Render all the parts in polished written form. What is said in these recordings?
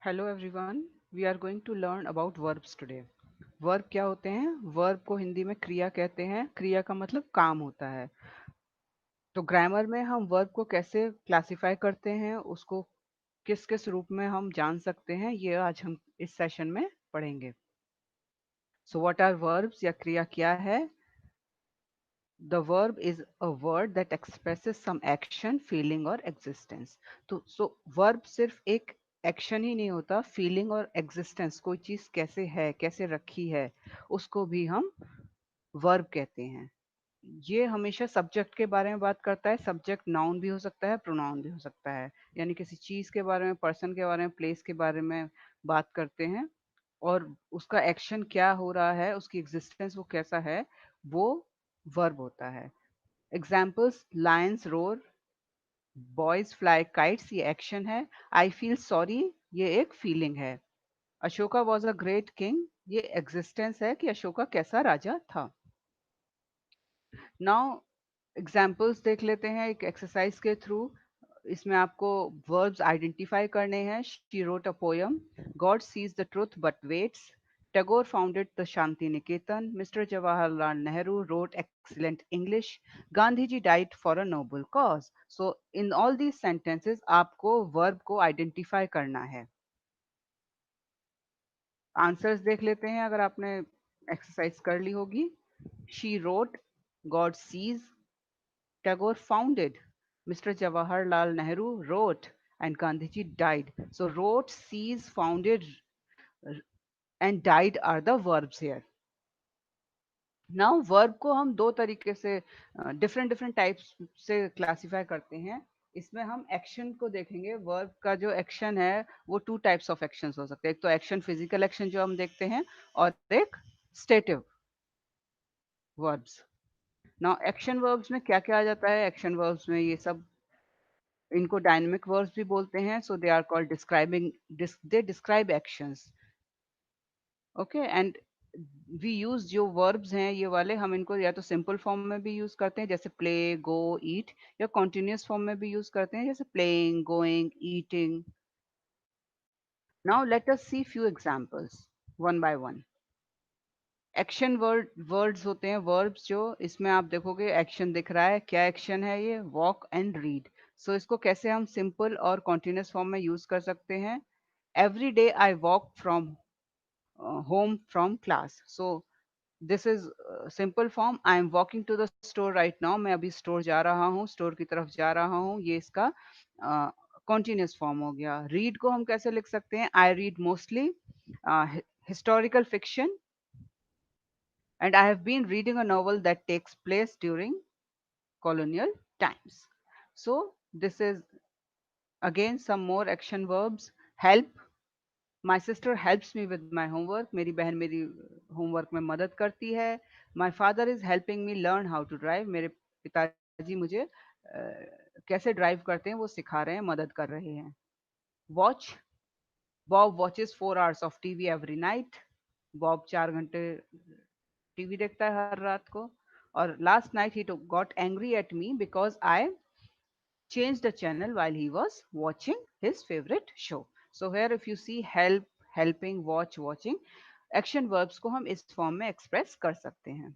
Hello everyone, we are going to learn about verbs today. Verb क्या होते हैं? Verb को हिंदी में क्रिया कहते हैं। क्रिया का मतलब काम होता है। तो ग्रामर में हम वर्ब को कैसे क्लासिफाई करते हैं, उसको किस किस रूप में हम जान सकते हैं, ये आज हम इस सेशन में पढ़ेंगे। सो व्हाट आर वर्ब्स या क्रिया क्या है? The verb is a word that expresses some action, feeling और एग्जिस्टेंस। तो वर्ब सिर्फ एक एक्शन ही नहीं होता, फीलिंग और एग्जिस्टेंस, कोई चीज कैसे है, कैसे रखी है, उसको भी हम वर्ब कहते हैं। ये हमेशा सब्जेक्ट के बारे में बात करता है। सब्जेक्ट नाउन भी हो सकता है, प्रोनाउन भी हो सकता है। यानी किसी चीज के बारे में, पर्सन के बारे में, प्लेस के बारे में बात करते हैं, और उसका एक्शन क्या हो रहा है, उसकी एग्जिस्टेंस वो कैसा है, वो वर्ब होता है। Examples: Lions roar, boys fly kites, ये एक्शन है। आई फील सॉरी, ये एक फीलिंग है। Ashoka was a great king, ये एग्जिस्टेंस है कि अशोका कैसा राजा था। नाउ एग्जाम्पल्स देख लेते हैं एक एक्सरसाइज के थ्रू। इसमें आपको वर्ब्स आइडेंटिफाई करने हैं। She wrote a poem, God sees the truth but waits, Tagore founded the Shanti Niketan, mister Jawaharlal Nehru wrote excellent English, Gandhi ji died for a noble cause. So in all these sentences आपको वर्ब को identify करना है। Answers देख लेते हैं अगर आपने एक्सरसाइज कर ली होगी। She wrote, God sees, Tagore founded, Mr. Jawaharlal Nehru wrote, and Gandhiji died. So wrote, sees, founded, and died are the verbs here. Now verb को हम दो तरीके से, डिफरेंट डिफरेंट टाइप्स से क्लासिफाई करते हैं। इसमें हम एक्शन को देखेंगे। वर्ब का जो एक्शन है वो टू टाइप्स ऑफ एक्शंस हो सकते हैं। एक तो एक्शन, फिजिकल एक्शन जो हम देखते हैं, और एक stative verbs. Now action verbs में क्या क्या आ जाता है? एक्शन वर्ब्स में ये सब, इनको डायनेमिक वर्ब्स भी बोलते हैं। So they are called describing, they describe actions. Okay, and we use जो वर्ब्स हैं ये वाले, हम इनको या तो सिंपल फॉर्म में भी यूज करते हैं जैसे प्ले, गो, ईट, या कॉन्टिन्यूअस फॉर्म में भी यूज करते हैं जैसे playing, going, eating. Now let us see few examples one by one. Action words होते हैं, वर्ब्स जो, इसमें आप देखोगे एक्शन दिख रहा है। क्या एक्शन है ये? Walk and read. सो इसको कैसे हम सिंपल और कॉन्टिन्यूअस फॉर्म में यूज कर सकते हैं? Every day I walk from home from class. So this is simple form, I am walking to the store right now. मैं अभी स्टोर जा रहा हूँ, स्टोर की तरफ जा रहा हूँ। ये इसका कॉन्टिन्यूअस फॉर्म हो गया। रीड को हम कैसे लिख सकते हैं? I read mostly historical fiction, and I have been reading a novel that takes place during colonial times. So this is again some more action verbs. Help, my sister helps me with my homework. मेरी बहन मेरी homework में मदद करती है। My father is helping me learn how to drive. मेरे पिताजी मुझे कैसे ड्राइव करते हैं वो सिखा रहे हैं, मदद कर रहे हैं। Watch, Bob watches 4 hours of TV every night. Bob 4 घंटे टीवी देखता है हर रात को। और last night he got angry at me because I changed the channel while he was watching his favorite show. So here if you see help, helping, watch, watching, action verbs को हम इस form में express कर सकते हैं।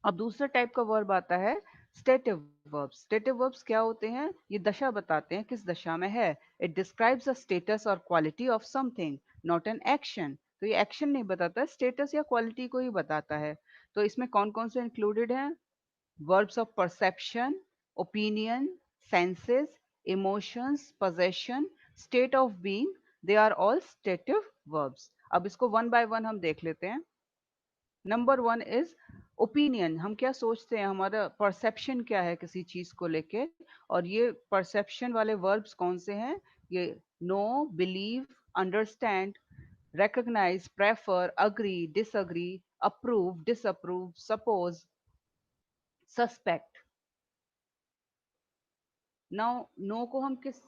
अब दूसरा type का वर्ब आता है स्टेटिव वर्ब्स। स्टेटिव वर्ब्स क्या होते हैं? ये दशा बताते हैं किस दशा में है। इट डिस्क्राइब्स अ स्टेटस और quality of something, not an action. तो ये एक्शन नहीं बताता, स्टेटस या क्वालिटी को ही बताता है। तो इसमें कौन कौन से इंक्लूडेड हैं? verbs of perception, opinion, senses, emotions, possession, state of being, they are all stative verbs. अब इसको वन बाय वन हम देख लेते हैं। Number one is opinion. हम क्या सोचते हैं, हमारा परसेप्शन क्या है किसी चीज को लेके। और ये परसेप्शन वाले वर्ब्स कौन से हैं? ये know, believe, understand, recognize, prefer, agree, disagree, approve, disapprove, suppose, suspect। Now know को हम किस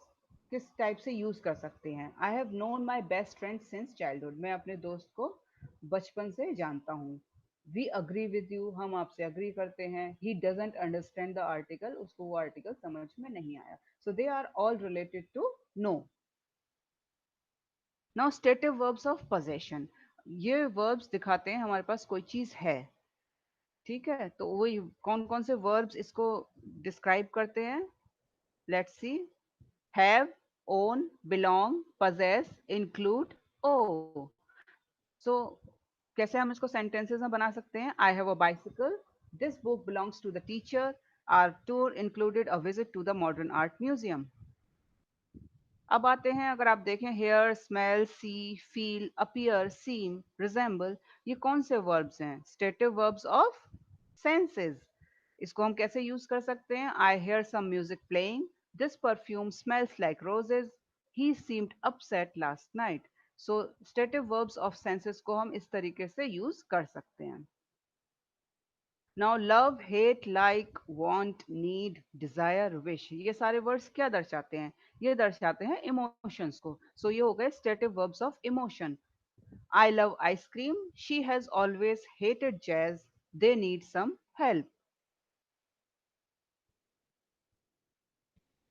किस टाइप से यूज कर सकते हैं? I have known my best friend since childhood. मैं अपने दोस्त को बचपन से जानता हूँ। वी अग्री विद यू, हम आपसे अग्री करते हैं। He doesn't understand the article, उसको वो आर्टिकल समझ में नहीं आया। So they are all related to know. Now stative verbs of possession, ये वर्ब्स दिखाते हैं हमारे पास कोई चीज है, ठीक है, तो वही कौन कौन से वर्ब्स इसको डिस्क्राइब करते हैं, let's see. Have, own, belong, possess, include, owe. So कैसे हम इसको सेंटेंसेस में बना सकते हैं? I have a bicycle, this book belongs to the teacher, our tour included a visit to the modern art museum. अब आते हैं, अगर आप देखें, hear, smell, see, feel, appear, seem, resemble, ये कौन से वर्ब्स हैं? Stative verbs of senses. इसको हम कैसे यूज कर सकते हैं? आई hear some music playing, this perfume smells like roses, he seemed upset last night. So stative verbs of senses को हम इस तरीके से यूज कर सकते हैं। Now love, hate, like, want, need, desire, wish, ये सारे वर्ड्स क्या दर्शाते हैं? ये दर्शाते हैं इमोशंस को। सो ये हो गए stative verbs of emotion. I love ice cream, she has always hated jazz, they need some help.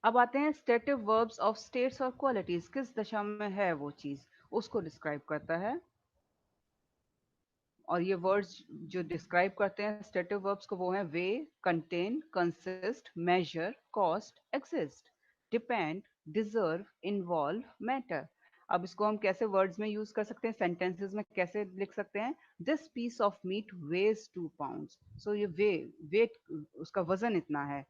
अब आते हैं स्टेटिव वर्ब्स ऑफ स्टेट्स और क्वालिटीज, किस दशा में है वो चीज, उसको डिस्क्राइब करता है। और ये वर्ड्स जो डिस्क्राइब करते हैं स्टेटिव वर्ब्स को, वो है weigh, contain, consist, measure, cost, exist, depend, deserve, involve, matter. अब इसको हम कैसे वर्ड्स में यूज कर सकते हैं, सेंटेंसेस में कैसे लिख सकते हैं? This piece of meat weighs 2 pounds. So ये वेट, उसका वजन इतना है।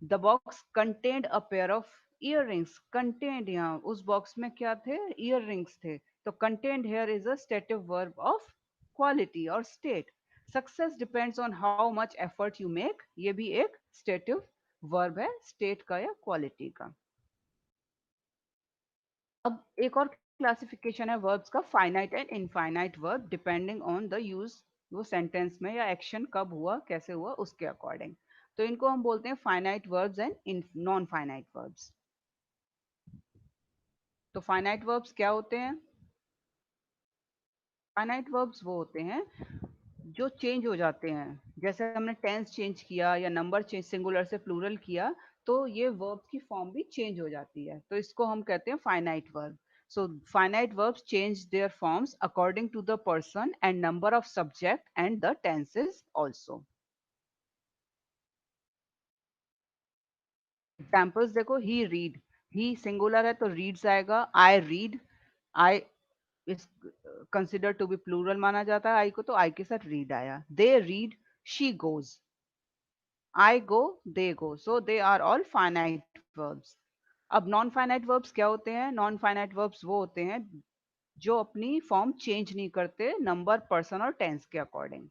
The box contained a pair of earrings, contained, यहाँ उस बॉक्स में क्या थे? इयर रिंग्स थे। तो contained here is a stative verb of quality और state. Success depends on how much effort you make, ये भी एक स्टेटिव वर्ब है, स्टेट का या क्वालिटी का। अब एक और क्लासिफिकेशन है वर्ब्स का, finite and infinite verb, depending on the use, वो सेंटेंस में या एक्शन कब हुआ, कैसे हुआ, उसके अकॉर्डिंग। तो इनको हम बोलते हैं finite verbs and non finite verbs. तो फाइनाइट वर्ब्स क्या होते हैं? फाइनाइट वर्ब्स वो होते हैं जो चेंज हो जाते हैं, जैसे हमने टेंस चेंज किया या नंबर चेंज, सिंगुलर से प्लूरल किया, तो ये वर्ब्स की फॉर्म भी चेंज हो जाती है, तो इसको हम कहते हैं finite verb. So finite verbs change their forms according to the person and number of subject and the tenses also. Examples देखो, ही रीड, ही सिंगुलर है तो रीड्स आएगा। आई रीड, आई इस कंसिडर टू बी प्लूरल माना जाता है आई को, तो आई के साथ रीड आया। They read, she goes, I go, they go. So they are all finite verbs. अब नॉन फाइनाइट वर्ब्स क्या होते हैं? नॉन फाइनाइट वर्ब्स वो होते हैं जो अपनी फॉर्म चेंज नहीं करते नंबर, पर्सन और टेंस के अकॉर्डिंग।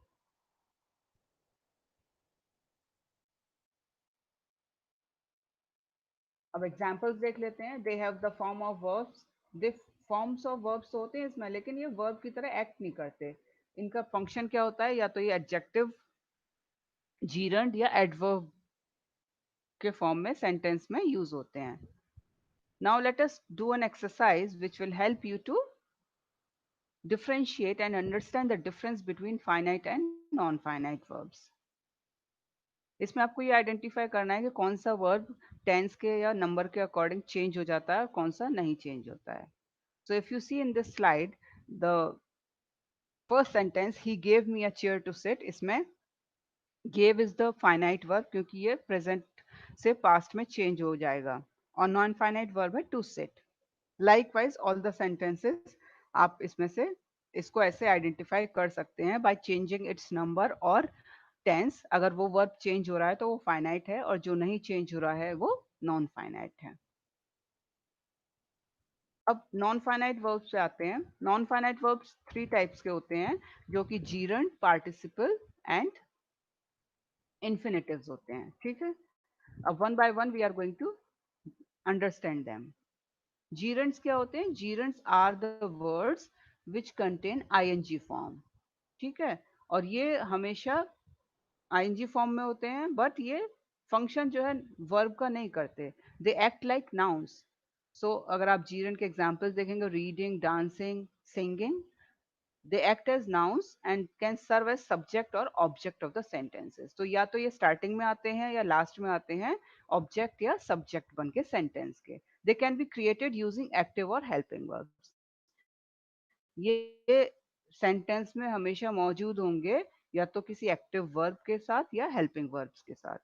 अब एग्जांपल्स देख लेते हैं। They have the form of verbs, they forms of verbs होते हैं इसमें, लेकिन ये वर्ब की तरह एक्ट नहीं करते। इनका फंक्शन क्या होता है? या तो ये एडजेक्टिव, जीरंड या एडवर्ब के फॉर्म में सेंटेंस में यूज होते हैं। Now let us do an exercise which will help you to differentiate and understand the difference between finite and non-finite verbs. इसमें आपको ये आइडेंटिफाई करना है कि कौन सा वर्ब टेंस के या नंबर के अकॉर्डिंग चेंज हो जाता है और कौन सा नहीं चेंज होता है। So if you see in this slide, the first sentence, he gave me a chair to sit, इसमें gave is the finite verb क्योंकि ये प्रेजेंट से पास्ट में चेंज हो जाएगा, और नॉन फाइनाइट वर्ब है to sit. Likewise all the sentences, आप इसमें से इसको ऐसे आइडेंटिफाई कर सकते हैं बाय चेंजिंग इट्स नंबर और टेंस। अगर वो वर्ब चेंज हो रहा है तो वो फाइनाइट है, और जो नहीं चेंज हो रहा है वो नॉन फाइनाइट है। अब नॉन फाइनाइट वर्ब्स पे आते हैं। Non finite verbs three types के होते हैं, जो कि जीरंड, पार्टिसिपल एंड इन्फिनेटिव्स होते हैं, ठीक है। अब one by one we are going to understand them. Gerunds क्या होते हैं? Gerunds are the words which contain ing form, ठीक है। और ये हमेशा ing फॉर्म में होते हैं, बट ये फंक्शन जो है वर्ब का नहीं करते, they act like nouns. So अगर आप जीरन के एग्जाम्पल्स देखेंगे, reading, dancing, singing, they act as nouns and can serve as subject और ऑब्जेक्ट ऑफ द सेंटेंसेस। तो या तो ये स्टार्टिंग में आते हैं या लास्ट में आते हैं, ऑब्जेक्ट या सब्जेक्ट बन के सेंटेंस के। They can be created using active और हेल्पिंग वर्ब्स। ये सेंटेंस में हमेशा मौजूद होंगे या तो किसी एक्टिव वर्ब के साथ या हेल्पिंग वर्ब्स के साथ।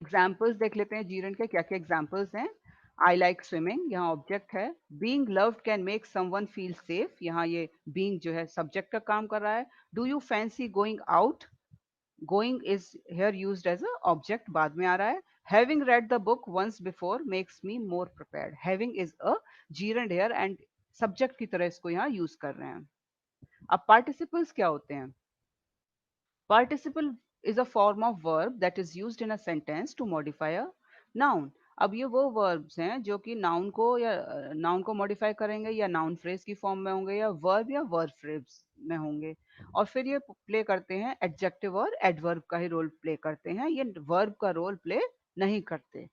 एग्जाम्पल्स देख लेते हैं जीरंड के क्या क्या एग्जाम्पल्स हैं। आई लाइक स्विमिंग, यहाँ ऑब्जेक्ट है। Being loved can make someone feel safe, यहाँ ये बीइंग जो है सब्जेक्ट का काम कर रहा है। Do you fancy going out, going is here used as a object, बाद में आ रहा है। Having read the book once before makes me more prepared, having is a gerund here and subject की तरह इसको यहाँ यूज कर रहे हैं। अब पार्टिसिपल्स क्या होते हैं? Participle is a form of verb that is used in a sentence to modify a noun. अब ये वो verbs हैं जो कि noun को या noun को modify करेंगे या noun phrase की form में होंगे या verb phrase में होंगे, और फिर ये play करते हैं adjective और adverb का ही role play करते हैं, ये verb का role play नहीं करते।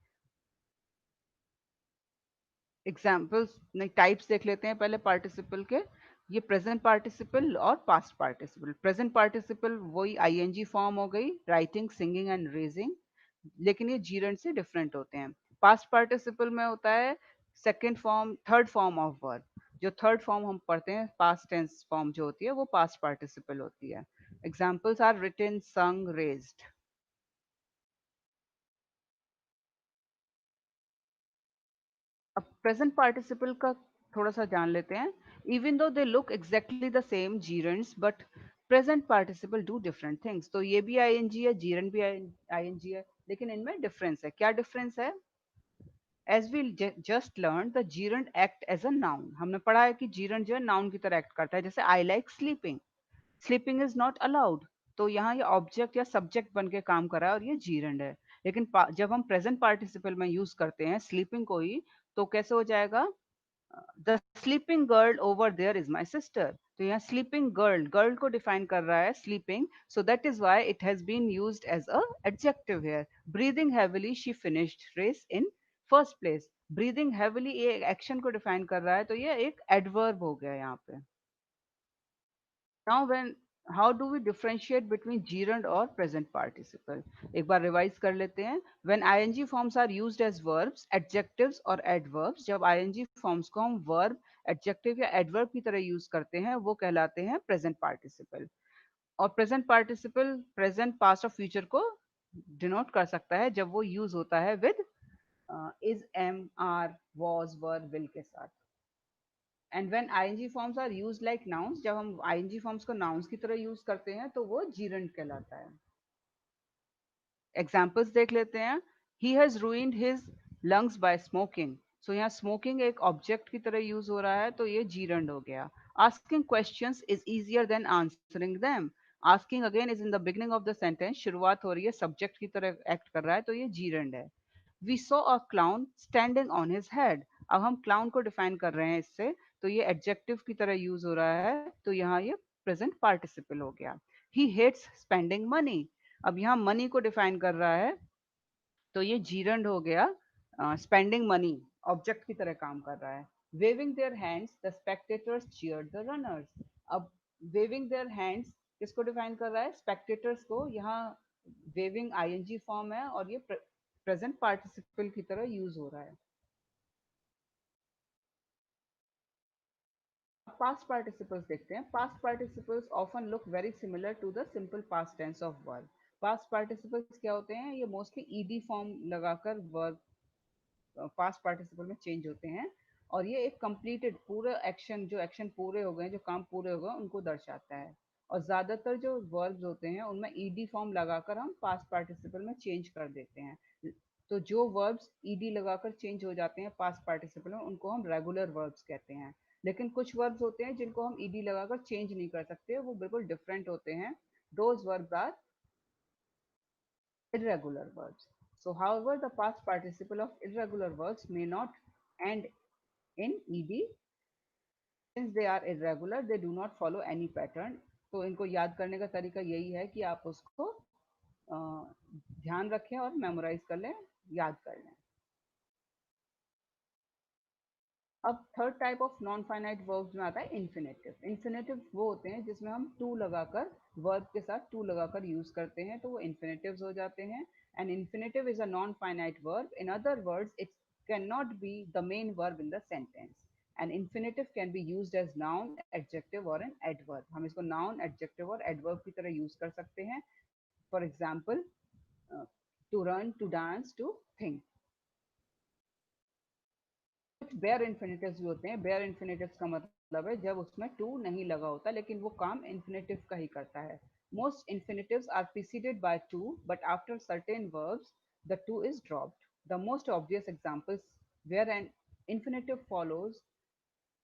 एग्जाम्पल्स नहीं, टाइप्स देख लेते हैं पहले पार्टिसिपल के। ये प्रेजेंट पार्टिसिपल और पास्ट पार्टिसिपल। प्रेजेंट पार्टिसिपल वही आईएनजी फॉर्म हो गई, राइटिंग, सिंगिंग एंड रेजिंग, लेकिन ये जीरेंड से डिफरेंट होते हैं। पास्ट पार्टिसिपल में होता है second form, third form of verb. जो थर्ड फॉर्म हम पढ़ते हैं पास्ट टेंस फॉर्म जो होती है वो पास्ट पार्टिसिपल होती है। Examples are written, sung, raised. अब प्रेजेंट पार्टिसिपल का थोड़ा सा जान लेते हैं। Even though they look exactly the same gerunds but present participle do different things, तो ये भी आईएनजी है, जीरेंड भी आईएनजी है, लेकिन इनमें डिफरेंस है। क्या डिफरेंस है? As we just learn the gerund act as a noun, हमने पढ़ा है कि जीरेंड जो है नाउन की तरह एक्ट करता है। जैसे I like sleeping, sleeping is not allowed, तो यहाँ ये ऑब्जेक्ट या सब्जेक्ट बन के काम कर रहा है और ये जीरेंड है। लेकिन जब हम प्रेजेंट पार्टिसिपल में यूज करते हैं स्लीपिंग को ही, तो कैसे हो जाएगा? The sleeping girl over there is my sister, तो यहाँ स्लीपिंग गर्ल, गर्ल को डिफाइन कर रहा है sleeping, so that is why it has been used as a adjective here. Breathing heavily she finished race in first place, breathing heavily ये action को define कर रहा है, तो ये एक एडवर्ब हो गया यहाँ पे। Now when how do we differentiate between gerund और present participle? एक बार रिवाइज कर लेते हैं। When ing forms are used as verbs, adjectives और adverbs, जब ing forms को हम verb, adjective या adverb की तरह यूज करते हैं वो कहलाते हैं present participle। और present participle present, past और future को डिनोट कर सकता है जब वो यूज होता है with is, am, are, was, were, will के साथ। And when ING forms are used like nouns, जब हम आईएनजी फॉर्म्स को नाउन्स की तरह यूज करते हैं तो वो जीरंड कहलाता है। एग्जाम्पल्स देख लेते हैं। He has ruined his lungs by smoking, so यहाँ स्मोकिंग एक ऑब्जेक्ट की तरह यूज हो रहा है, तो ये जीरंड हो गया। Asking questions is easier than answering them, asking again is in the beginning of the sentence, शुरुआत हो रही है, सब्जेक्ट की तरह एक्ट कर रहा है, तो ये जीरंड है। We saw a clown standing on his head, अब हम क्लाउन को डिफाइन कर रहे हैं इससे, तो ये एडजेक्टिव की तरह यूज हो रहा है, तो यहाँ ये प्रेजेंट पार्टिसिपल हो गया। ही हेट्स स्पेंडिंग मनी, अब यहाँ मनी को डिफाइन कर रहा है, तो ये जीरंड हो गया। स्पेंडिंग मनी ऑब्जेक्ट की तरह काम कर रहा है। Waving their hands the spectators cheered the runners, अब वेविंग देयर हैंड्स किसको डिफाइन कर रहा है? स्पेक्टेटर्स को। यहाँ वेविंग आईएनजी फॉर्म है और ये प्रेजेंट पार्टिसिपल की तरह यूज हो रहा है। पास्ट पार्टिसिपल्स देखते हैं। Past participles often look very similar to the simple past tense of verb. Past participles क्या होते हैं? ये मोस्टली ईडी फॉर्म लगाकर वर्ब पास्ट पार्टिसिपल में चेंज होते हैं, और ये एक कंप्लीटेड पूरा एक्शन, जो एक्शन पूरे हो गए, जो काम पूरे हो गए उनको दर्शाता है। और ज्यादातर जो वर्ब्स होते हैं उनमें ईडी फॉर्म लगाकर हम पास्ट पार्टिसिपल में चेंज कर देते हैं। तो जो वर्ब्स ईडी लगाकर चेंज हो जाते हैं पास्ट पार्टिसिपल में उनको हम रेगुलर वर्ब्स कहते हैं। लेकिन कुछ वर्ब्स होते हैं जिनको हम ईडी लगाकर चेंज नहीं कर सकते, वो बिल्कुल डिफरेंट होते हैं। Those verbs are irregular verbs. So, however, the past participle of irregular verbs may not end in ed. Since they are irregular, they do not follow any pattern. तो इनको याद करने का तरीका यही है कि आप उसको ध्यान रखें और मेमोराइज कर लें, याद कर लें। अब third type of non finite verbs में आता है इन्फिनेटिव। इन्फिनेटिव वो होते हैं जिसमें हम टू लगाकर, वर्ब के साथ टू लगाकर यूज करते हैं, तो वो इन्फिनेटिव्स हो जाते हैं। And infinitive is a non finite verb, in other words it can not be the main verb in the sentence, An infinitive can be used as noun, adjective or an adverb. हम इसको noun, adjective और adverb की तरह use कर सकते हैं. For example, uh, to run, to dance, to think. कुछ bear infinitives भी होते हैं. बेयर इन्फिनेटिव्स का मतलब है जब उसमें टू नहीं लगा होता लेकिन वो काम इन्फिनेटिव का ही करता है. Most infinitives are preceded by to but after certain verbs the to is dropped. The most obvious examples where an infinitive follows.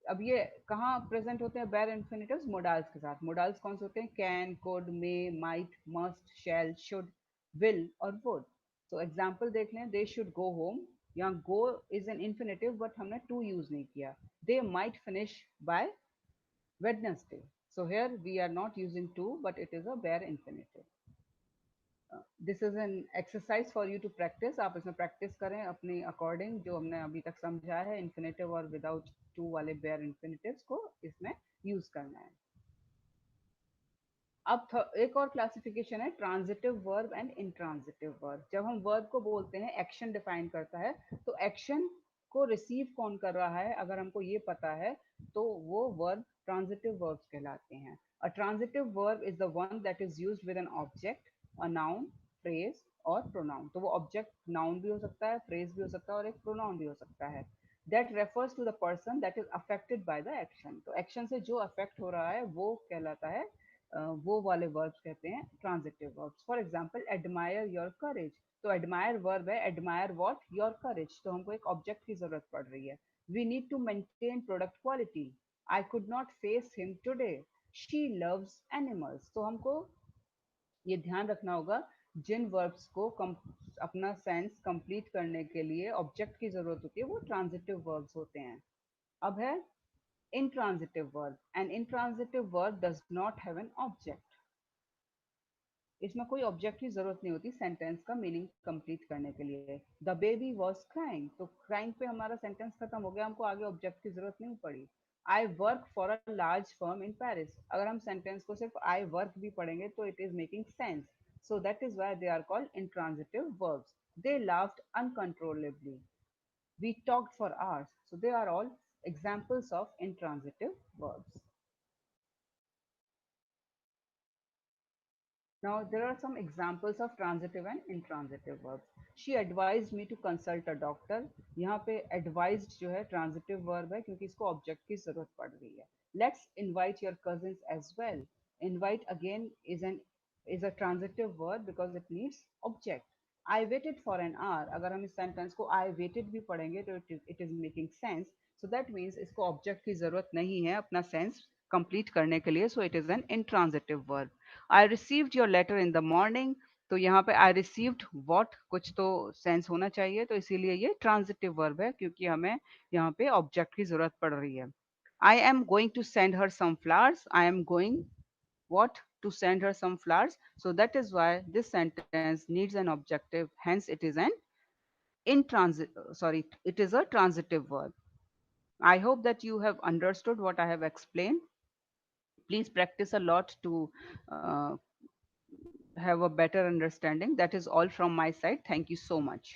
अब ये कहाँ प्रेजेंट होते हैं बेयर इन्फिनेटिव्स? मोडाल्स के साथ. मोडाल्स कौन से होते हैं? Can, could, may, might, must, shall, should, will और वुड. तो एग्जाम्पल देख लें. They should go home. यहाँ go is an infinitive but हमने टू यूज नहीं किया. They might finish by Wednesday. So here we are not using to, but it is a bare infinitive. This is an exercise for you to practise. आप इसमें practice करें अपने according जो हमने अभी तक समझा है. इन्फिनेटिव और विदाउट टू वाले बेयर इन्फिनेटिव्स को इसमें यूज करना है. अब एक और क्लासिफिकेशन है transitive verb and intransitive verb. जब हम वर्ब को बोलते हैं एक्शन डिफाइन करता है तो एक्शन को रिसीव कौन कर रहा है अगर हमको ये पता है तो वो वर्ब ट्रांजिटिव वर्ब्स कहलाते हैं. अ transitive verb is the one that is used with an object, a noun, phrase और प्रोनाउन. तो वो ऑब्जेक्ट नाउन भी हो सकता है, फ्रेज भी हो सकता है और एक प्रोनाउन भी हो सकता है. That refers to the person that is affected by the action. तो एक्शन से जो अफेक्ट हो रहा है वो कहलाता है वो वाले वर्ब्स कहते हैं transitive verbs. For example admire your courage. तो एडमायर वर्ब है. Admire what? Your courage. तो हमको एक ऑब्जेक्ट की जरूरत पड़ रही है. We need to maintain product quality. I could not face him today. She loves animals. तो हमको ये ध्यान रखना होगा जिन वर्ब्स को अपना सेंस कंप्लीट करने के लिए ऑब्जेक्ट की जरूरत होती है वो ट्रांजिटिव वर्ब्स होते हैं. अब है intransitive verb. An intransitive verb does not have an object. इसमें कोई ऑब्जेक्ट की जरूरत नहीं होती सेंटेंस का मीनिंग कंप्लीट करने के लिए. The baby was crying. तो क्राइंग पे हमारा सेंटेंस खत्म हो गया. हमको आगे ऑब्जेक्ट की जरूरत नहीं पड़ी. I work for a large firm in Paris. अगर हम सेंटेंस को सिर्फ आई वर्क भी पढ़ेंगे तो it is making sense. So that is why they are called intransitive verbs. They laughed uncontrollably. We talked for hours. So they are all examples of intransitive verbs. Now there are some examples of transitive and intransitive verbs. She advised me to consult a doctor. यहाँ पे advised जो है transitive verb है क्योंकि इसको object की जरूरत पड़ रही है. Let's invite your cousins as well. Invite again is a transitive verb because it needs object. I waited for an hour. अगर हम इस sentence को I waited भी पढ़ेंगे तो it is making sense. So that means इसको object की जरूरत नहीं है अपना sense complete करने के लिए. So it is an intransitive verb. I received your letter in the morning. तो यहाँ पे आई रिसीव्ड व्हाट कुछ तो सेंस होना चाहिए तो इसीलिए ये ट्रांजिटिव वर्ब है क्योंकि हमें यहाँ पे ऑब्जेक्ट की जरूरत पड़ रही है. I am going to send her some flowers. I am going what to send her some flowers. So that is why this sentence needs an objective. Hence, it is an intransit. Sorry, it is a transitive verb. I hope that you have understood what I have explained. Please practice a lot to have a better understanding. That is all from my side. Thank you so much.